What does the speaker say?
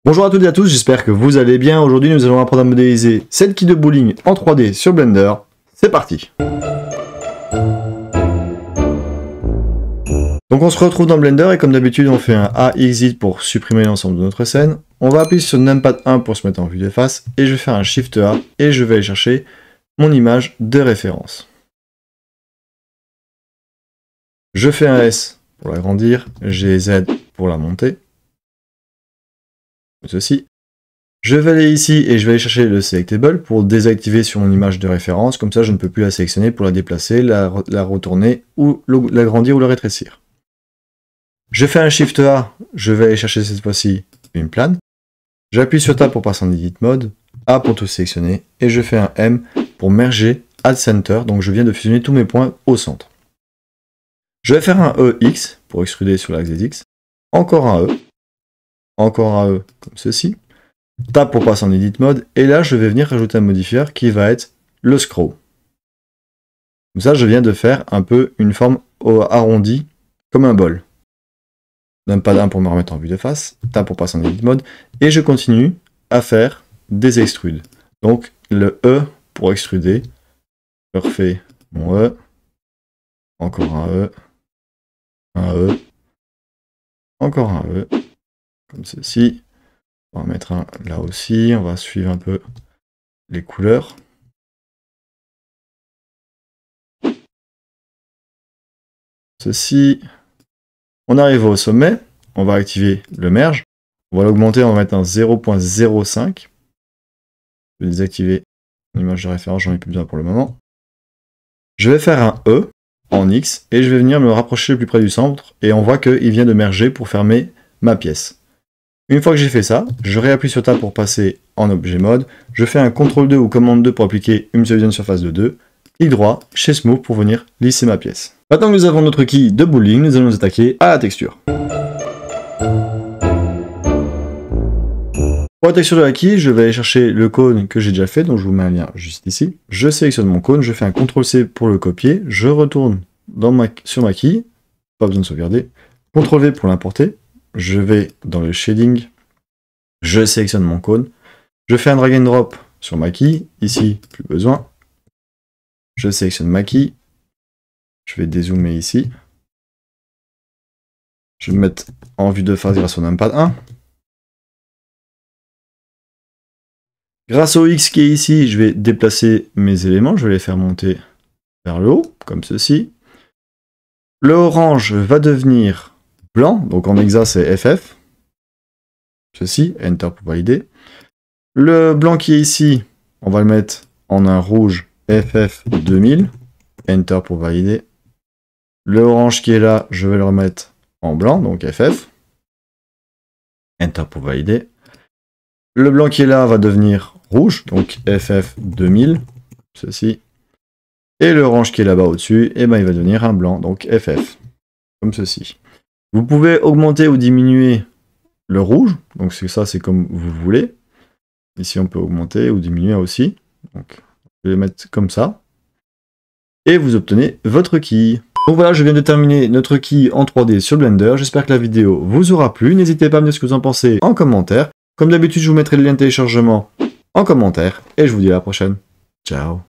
Bonjour à toutes et à tous, j'espère que vous allez bien. Aujourd'hui, nous allons apprendre à modéliser cette quille de bowling en 3D sur Blender. C'est parti. Donc on se retrouve dans Blender et comme d'habitude, on fait un A-Exit pour supprimer l'ensemble de notre scène. On va appuyer sur Numpad 1 pour se mettre en vue de face et je vais faire un Shift A et je vais aller chercher mon image de référence. Je fais un S pour l'agrandir, j'ai Z pour la monter. Ceci. Je vais aller ici et je vais aller chercher le Selectable pour désactiver sur mon image de référence, comme ça je ne peux plus la sélectionner pour la déplacer, la retourner, ou l'agrandir ou la rétrécir. Je fais un Shift A, je vais aller chercher cette fois-ci une plane. J'appuie sur Tab pour passer en Edit Mode, A pour tout sélectionner, et je fais un M pour merger Add Center, donc je viens de fusionner tous mes points au centre. Je vais faire un EX pour extruder sur l'axe des X, encore un E, encore un E comme ceci, Tab pour passer en Edit Mode, et là je vais venir rajouter un modifier qui va être le Scroll. Comme ça je viens de faire un peu une forme arrondie, comme un bol. Numpad 1 pour me remettre en vue de face, Tab pour passer en Edit Mode, et je continue à faire des extrudes. Donc le E pour extruder, je refais mon E, encore un E, encore un E, comme ceci. On va en mettre un là aussi, on va suivre un peu les couleurs. Ceci. On arrive au sommet, on va activer le merge. On va l'augmenter, on va mettre un 0.05. Je vais désactiver l'image de référence, j'en ai plus besoin pour le moment. Je vais faire un E en X et je vais venir me rapprocher le plus près du centre et on voit qu'il vient de merger pour fermer ma pièce. Une fois que j'ai fait ça, je réappuie sur Tab pour passer en objet mode, je fais un CTRL 2 ou commande 2 pour appliquer une seule surface de 2, clic droit chez Smooth pour venir lisser ma pièce. Maintenant que nous avons notre quille de bowling, nous allons nous attaquer à la texture. Pour la texture de la quille, je vais aller chercher le cône que j'ai déjà fait, donc je vous mets un lien juste ici. Je sélectionne mon cône, je fais un CTRL C pour le copier, je retourne sur ma quille, pas besoin de sauvegarder, CTRL V pour l'importer. Je vais dans le shading, je sélectionne mon cône, je fais un drag and drop sur ma quille, ici, plus besoin. Je sélectionne ma quille, je vais dézoomer ici. Je vais me mettre en vue de face grâce au Numpad 1. Grâce au X qui est ici, je vais déplacer mes éléments, je vais les faire monter vers le haut, comme ceci. Le orange va devenir blanc, donc en hexa c'est FF. Ceci, Enter pour valider. Le blanc qui est ici, on va le mettre en un rouge FF 2000. Enter pour valider. Le orange qui est là, je vais le remettre en blanc, donc FF. Enter pour valider. Le blanc qui est là va devenir rouge, donc FF 2000. Ceci. Et le orange qui est là-bas au-dessus, eh ben, il va devenir un blanc, donc FF. Comme ceci. Vous pouvez augmenter ou diminuer le rouge, donc ça c'est comme vous voulez. Ici on peut augmenter ou diminuer aussi. Donc je vais le mettre comme ça. Et vous obtenez votre quille. Donc voilà, je viens de terminer notre quille en 3D sur Blender. J'espère que la vidéo vous aura plu. N'hésitez pas à me dire ce que vous en pensez en commentaire. Comme d'habitude, je vous mettrai le lien de téléchargement en commentaire. Et je vous dis à la prochaine. Ciao.